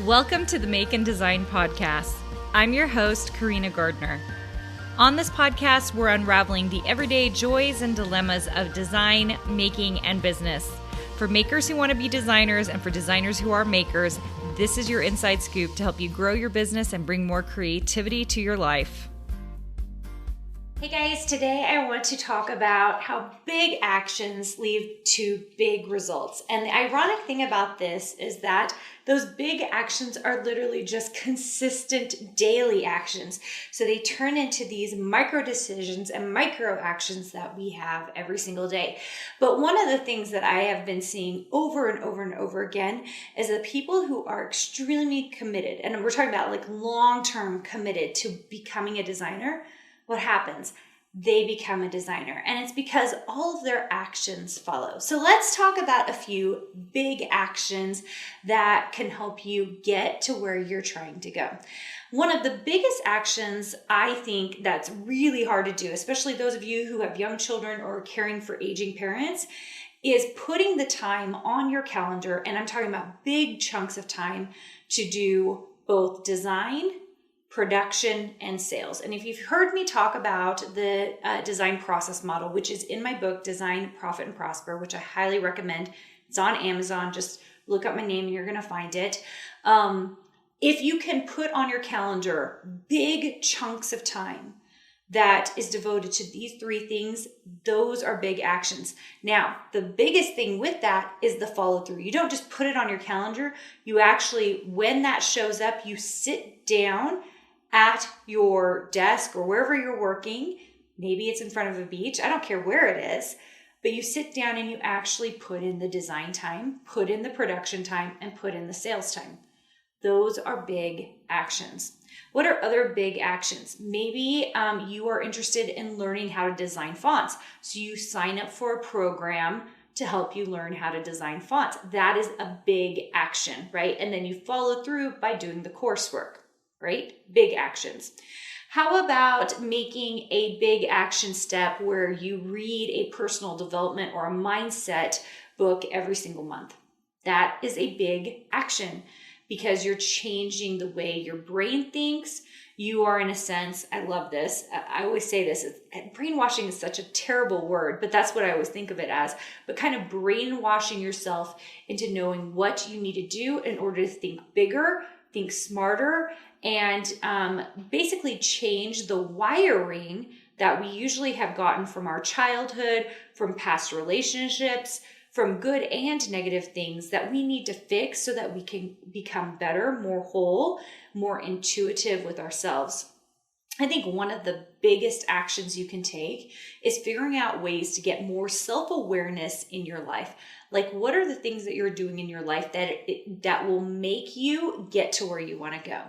Welcome to the Make and Design Podcast. I'm your host, Carina Gardner. On this podcast, we're unraveling the everyday joys and dilemmas of design, making, and business. For makers who want to be designers and for designers who are makers, this is your inside scoop to help you grow your business and bring more creativity to your life. Hey guys, today I want to talk about how big actions lead to big results. And the ironic thing about this is that those big actions are literally just consistent daily actions. So they turn into these micro decisions and micro actions that we have every single day. But one of the things that I have been seeing over and over and over again is that people who are extremely committed, and we're talking about like long-term committed to becoming a designer, what happens? They become a designer, and it's because all of their actions follow. So let's talk about a few big actions that can help you get to where you're trying to go. One of the biggest actions I think that's really hard to do, especially those of you who have young children or are caring for aging parents, is putting the time on your calendar, and I'm talking about big chunks of time, to do both design, production, and sales. And if you've heard me talk about the design process model, which is in my book, Design, Profit, and Prosper, which I highly recommend. It's on Amazon. Just look up my name and you're going to find it. If you can put on your calendar big chunks of time that is devoted to these three things, those are big actions. Now, the biggest thing with that is the follow through. You don't just put it on your calendar. You actually, when that shows up, you sit down at your desk or wherever you're working. Maybe it's in front of a beach. I don't care where it is, but you sit down and you actually put in the design time, put in the production time, and put in the sales time. Those are big actions. What are other big actions? Maybe you are interested in learning how to design fonts. So you sign up for a program to help you learn how to design fonts. That is a big action, right? And then you follow through by doing the coursework, right? Big actions. How about making a big action step where you read a personal development or a mindset book every single month? That is a big action because you're changing the way your brain thinks. You are, in a sense, I love this. I always say this, brainwashing is such a terrible word, but that's what I always think of it as, but kind of brainwashing yourself into knowing what you need to do in order to think bigger, think smarter, and basically change the wiring that we usually have gotten from our childhood, from past relationships, from good and negative things that we need to fix so that we can become better, more whole, more intuitive with ourselves. I think one of the biggest actions you can take is figuring out ways to get more self-awareness in your life. Like, what are the things that you're doing in your life that will make you get to where you want to go?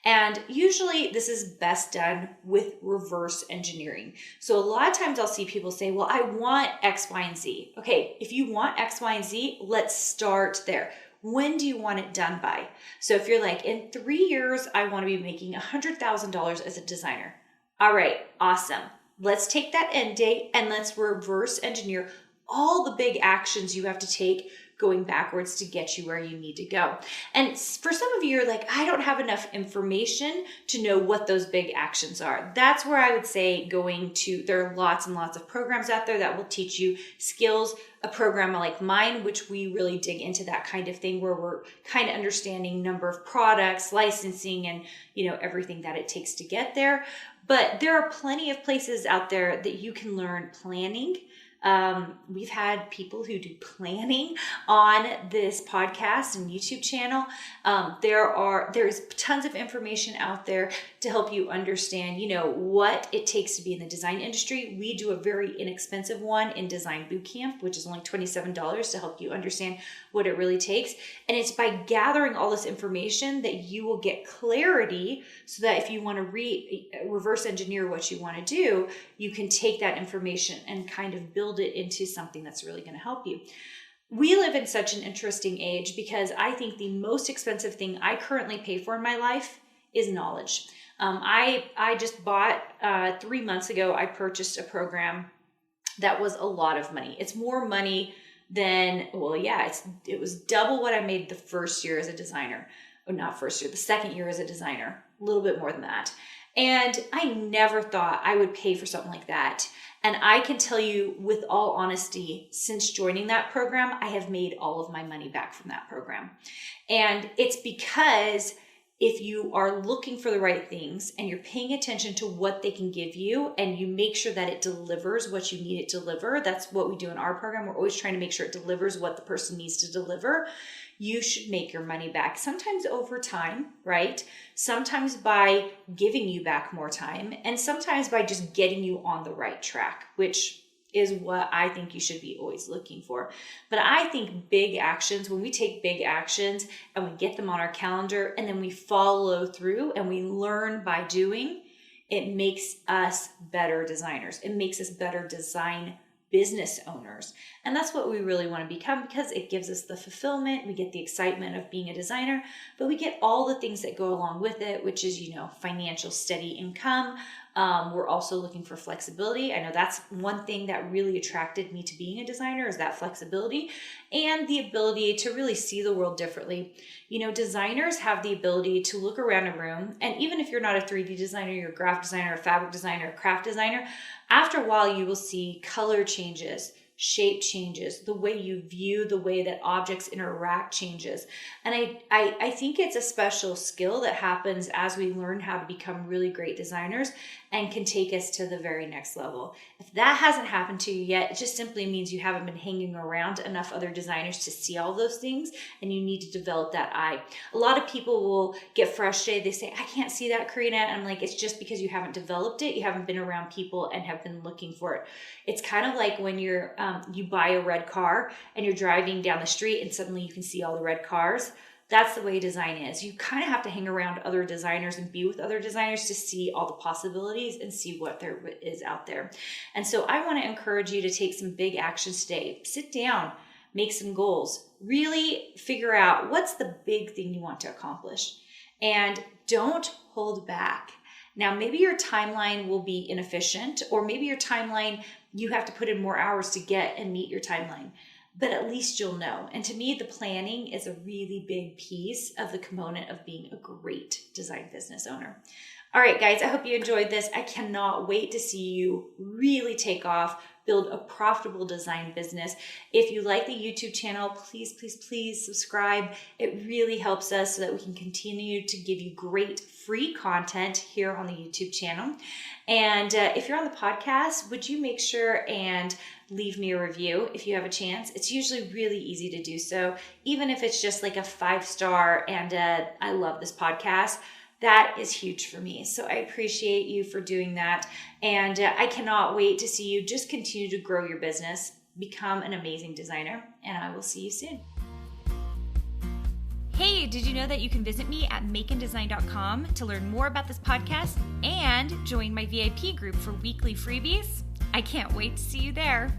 And usually this is best done with reverse engineering. So a lot of times I'll see people say, well, I want X, Y, and Z. Okay, if you want X, Y, and Z, let's start there. When do you want it done by? So if you're like, in 3 years, I want to be making $100,000 as a designer. All right, awesome. Let's take that end date and let's reverse engineer all the big actions you have to take going backwards to get you where you need to go. And for some of you, you're like, I don't have enough information to know what those big actions are. That's where I would say there are lots and lots of programs out there that will teach you skills. A program like mine, which we really dig into that kind of thing, where we're kind of understanding number of products, licensing, and everything that it takes to get there. But there are plenty of places out there that you can learn planning. We've had people who do planning on this podcast and YouTube channel. There's tons of information out there to help you understand, what it takes to be in the design industry. We do a very inexpensive one in Design Bootcamp, which is only $27 to help you understand what it really takes. And it's by gathering all this information that you will get clarity so that if you want to reverse engineer what you want to do, you can take that information and kind of build it into something that's really going to help you. We live in such an interesting age because I think the most expensive thing I currently pay for in my life is knowledge. I just bought 3 months ago, I purchased a program that was a lot of money. It's more money than, it was double what I made the first year as a designer. not first year, the second year as a designer, a little bit more than that. And I never thought I would pay for something like that. And I can tell you with all honesty, since joining that program, I have made all of my money back from that program. And it's because if you are looking for the right things and you're paying attention to what they can give you and you make sure that it delivers what you need it to deliver, that's what we do in our program. We're always trying to make sure it delivers what the person needs to deliver. You should make your money back, sometimes over time, right? Sometimes by giving you back more time, and sometimes by just getting you on the right track, which is what I think you should be always looking for. But I think big actions, when we take big actions and we get them on our calendar and then we follow through and we learn by doing, it makes us better designers. It makes us better design business owners. And that's what we really want to become, because it gives us the fulfillment. We get the excitement of being a designer, but we get all the things that go along with it, which is, financial steady income. We're also looking for flexibility. I know that's one thing that really attracted me to being a designer, is that flexibility and the ability to really see the world differently. Designers have the ability to look around a room, and even if you're not a 3D designer, you're a graphic designer, a fabric designer, a craft designer, after a while you will see color changes, shape changes, the way you view, the way that objects interact changes. And I think it's a special skill that happens as we learn how to become really great designers and can take us to the very next level. If that hasn't happened to you yet, it just simply means you haven't been hanging around enough other designers to see all those things, and you need to develop that eye. A lot of people will get frustrated. They say, I can't see that, Carina. And I'm like, it's just because you haven't developed it. You haven't been around people and have been looking for it. It's kind of like when you buy a red car and you're driving down the street and suddenly you can see all the red cars. That's the way design is. You kind of have to hang around other designers and be with other designers to see all the possibilities and see what there is out there. And so I want to encourage you to take some big actions today. Sit down, make some goals, really figure out what's the big thing you want to accomplish, and don't hold back. Now, maybe your timeline will be inefficient, or maybe your timeline, you have to put in more hours to get and meet your timeline. But at least you'll know. And to me, the planning is a really big piece of the component of being a great design business owner. All right, guys, I hope you enjoyed this. I cannot wait to see you really take off, build a profitable design business. If you like the YouTube channel, please, please, please subscribe. It really helps us so that we can continue to give you great free content here on the YouTube channel. And if you're on the podcast, would you make sure and leave me a review if you have a chance? It's usually really easy to do so, even if it's just like a 5-star and I love this podcast. That is huge for me. So I appreciate you for doing that. And I cannot wait to see you just continue to grow your business, become an amazing designer, and I will see you soon. Hey, did you know that you can visit me at makeanddesign.com to learn more about this podcast and join my VIP group for weekly freebies? I can't wait to see you there.